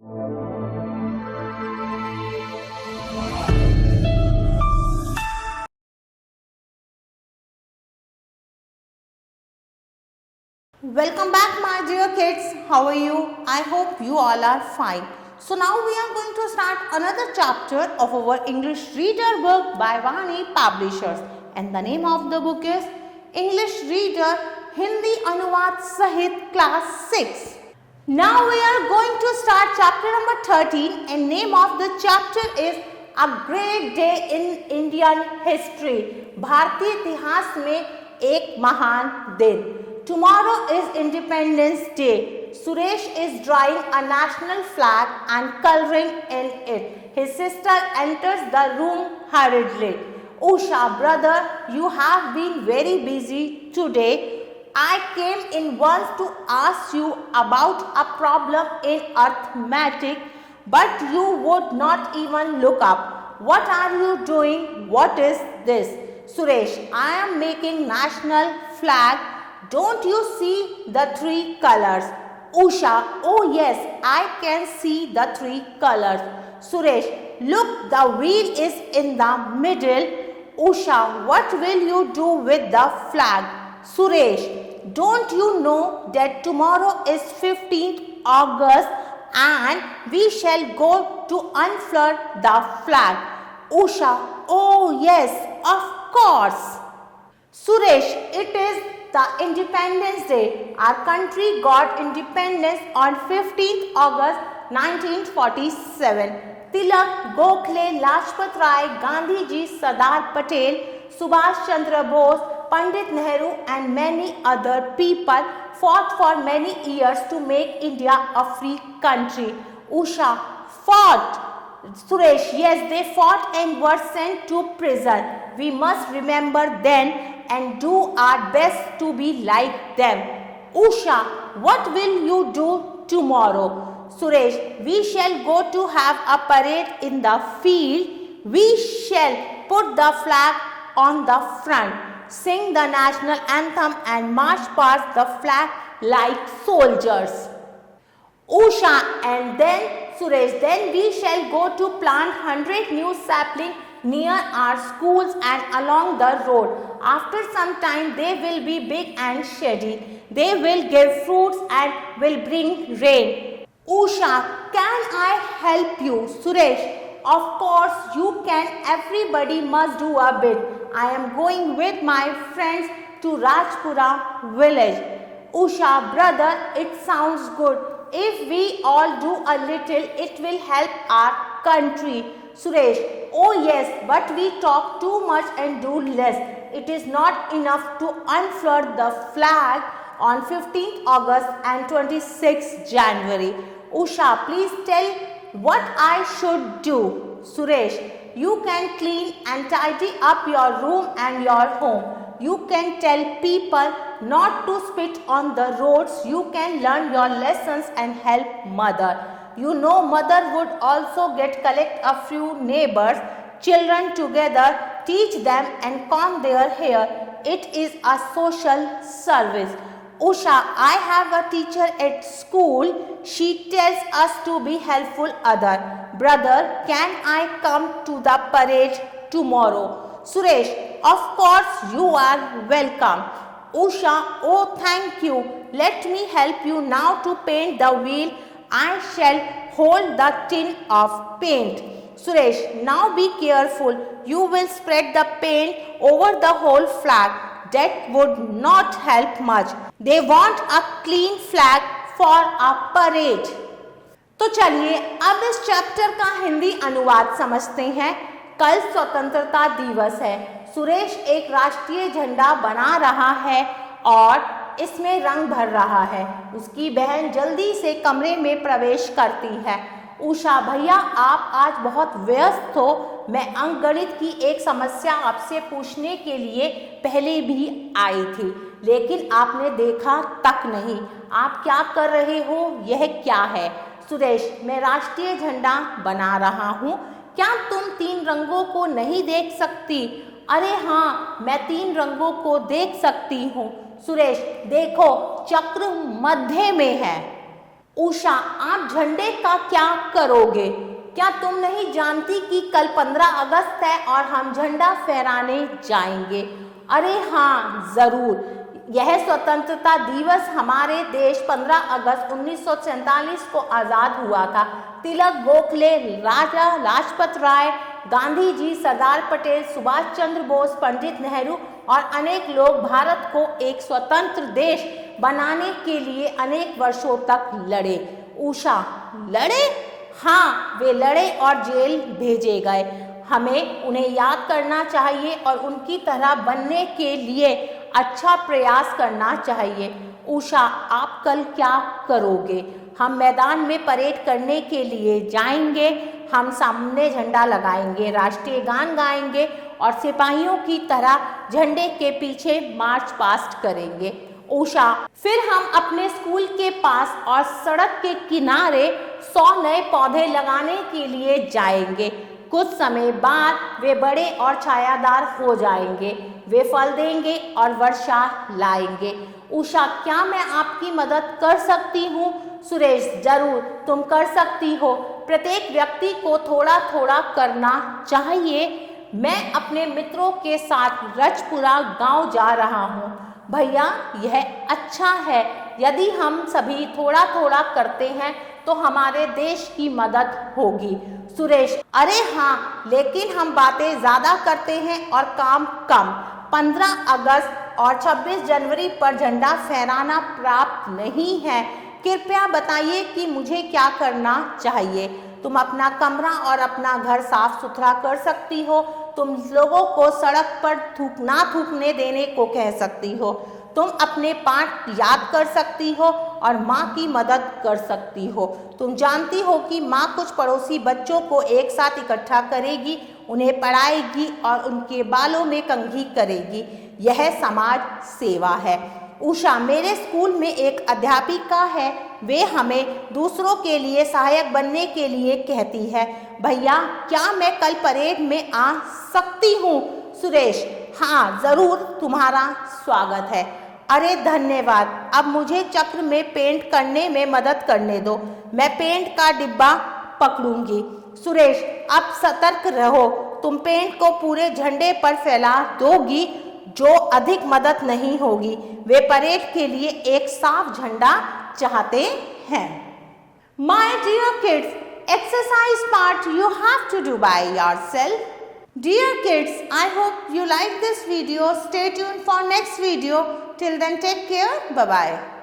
Welcome back, my dear kids. How are you? I hope you all are fine. So now we are going to start another chapter of our English reader book by Vani Publishers, and the name of the book is English Reader Hindi Anuvad Sahit Class 6. Now we are going to start chapter number 13, and name of the chapter is A Great Day in Indian History. भारतीय इतिहास में एक महान दिन. Tomorrow is Independence Day. Suresh is drawing a national flag and coloring in it. His sister enters the room hurriedly. Usha, brother, you have been very busy today. I came in once to ask you about a problem in arithmetic, but you would not even look up. What are you doing? What is this? Suresh, I am making national flag. Don't you see the three colors? Usha, oh yes, I can see the three colors. Suresh, look, the wheel is in the middle. Usha, what will you do with the flag? Suresh, don't you know that tomorrow is 15th August and we shall go to unfurl the flag? Usha, oh yes, of course. Suresh, it is the Independence Day. Our country got independence on 15th August 1947. Tilak, Gokhale, Lajpat Rai, Gandhi Ji, Sardar Patel, Subhash Chandra Bose, Pandit Nehru and many other people fought for many years to make India a free country. Usha, fought. Suresh, yes, they fought and were sent to prison. We must remember then and do our best to be like them. Usha, what will you do tomorrow? Suresh, we shall go to have a parade in the field. We shall put the flag on the front, sing the national anthem and march past the flag like soldiers. Usha, and then Suresh, then we shall go to plant 100 new saplings near our schools and along the road. After some time they will be big and shady. They will give fruits and will bring rain. Usha, can I help you? Suresh, of course you can. Everybody must do a bit. I am going with my friends to Rajpura village. Usha, brother, it sounds good. If we all do a little, it will help our country. Suresh, oh yes, but we talk too much and do less. It is not enough to unfurl the flag on 15th August and 26th January. Usha, please tell what I should do. Suresh, you can clean and tidy up your room and your home. You can tell people not to spit on the roads. You can learn your lessons and help mother. You know, mother would also collect a few neighbors, children together, teach them and comb their hair. It is a social service. Usha, I have a teacher at school. She tells us to be helpful other. Brother, can I come to the parade tomorrow? Suresh, of course you are welcome. Usha, oh thank you. Let me help you now to paint the wheel. I shall hold the tin of paint. Suresh, now be careful. You will spread the paint over the whole flag. That would not help much. They want a clean flag for a parade. तो चलिए अब इस chapter का हिंदी अनुवाद समझते हैं। कल स्वतंत्रता दिवस है। सुरेश एक राष्ट्रीय झंडा बना रहा है और इसमें रंग भर रहा है। उसकी बहन जल्दी से कमरे में प्रवेश करती है। उषा, भैया आप आज बहुत व्यस्त हो। मैं अंकगणित की एक समस्या आपसे पूछने के लिए पहले भी आई थी, लेकिन आपने देखा तक नहीं। आप क्या कर रहे हो? यह क्या है? सुरेश, मैं राष्ट्रीय झंडा बना रहा हूँ। क्या तुम 3 रंगों को नहीं देख सकती? अरे हाँ, मैं 3 रंगों को देख सकती हूँ। सुरेश, देखो चक्र मध्य में है। उषा, आप झंडे का क्या करोगे? क्या तुम नहीं जानती कि कल 15 अगस्त है और हम झंडा फहराने जाएंगे? अरे हाँ, जरूर। यह स्वतंत्रता दिवस हमारे देश 15 अगस्त 1947 को आज़ाद हुआ था। तिलक, गोखले, राजा लाजपत राय, गांधी जी, सरदार पटेल, सुभाष चंद्र बोस, पंडित नेहरू और अनेक लोग भारत को एक स्वतंत्र देश बनाने के लिए अनेक वर्षों तक लड़े। उषा, लड़े? हाँ, वे लड़े और जेल भेजे गए। हमें उन्हें याद करना चाहिए और उनकी तरह बनने के लिए अच्छा प्रयास करना चाहिए। उषा, आप कल क्या करोगे? हम मैदान में परेड करने के लिए जाएंगे। हम सामने झंडा लगाएंगे, राष्ट्रीय गान गाएंगे और सिपाहियों की तरह झंडे के पीछे मार्च पास्ट करेंगे। उषा, फिर हम अपने स्कूल के पास और सड़क के किनारे 100 नए पौधे लगाने के लिए जाएंगे। कुछ समय बाद वे बड़े और छायादार हो जाएंगे। वे फल देंगे और वर्षा लाएंगे। उषा, क्या मैं आपकी मदद कर सकती हूँ? सुरेश, जरूर, तुम कर सकती हो। प्रत्येक व्यक्ति को थोड़ा थोड़ा करना चाहिए। मैं अपने मित्रों के साथ रजपुरा गांव जा रहा हूँ। भैया, यह अच्छा है। यदि हम सभी थोड़ा थोड़ा करते हैं तो हमारे देश की मदद होगी। सुरेश, अरे हाँ, लेकिन हम बातें ज़्यादा करते हैं और काम कम। 15 अगस्त और 26 जनवरी पर झंडा फहराना प्राप्त नहीं है। कृपया बताइए कि मुझे क्या करना चाहिए। तुम अपना कमरा और अपना घर साफ सुथरा कर सकती हो। तुम लोगों को सड़क पर ना थूकने देने को कह सकती हो। तुम अपने पाठ याद कर सकती हो और माँ की मदद कर सकती हो। तुम जानती हो कि माँ कुछ पड़ोसी बच्चों को एक साथ इकट्ठा करेगी, उन्हें पढ़ाएगी और उनके बालों में कंघी करेगी। यह समाज सेवा है। उषा, मेरे स्कूल में एक अध्यापिका है। वे हमें दूसरों के लिए सहायक बनने के लिए कहती है। भैया, क्या मैं कल परेड में आ सकती हूँ? सुरेश, हाँ, ज़रूर, तुम्हारा स्वागत है। अरे धन्यवाद। अब मुझे चक्र में पेंट करने में मदद करने दो। मैं पेंट का डिब्बा पकड़ूंगी। सुरेश, अब सतर्क रहो। तुम पेंट को पूरे झंडे पर फैला दोगी, जो अधिक मदद नहीं होगी। वे परेड के लिए एक साफ झंडा चाहते हैं। My dear kids, exercise part you have to do by yourself. Dear kids, I hope you like this video. Stay tuned for next video. Till then, take care. Bye-bye.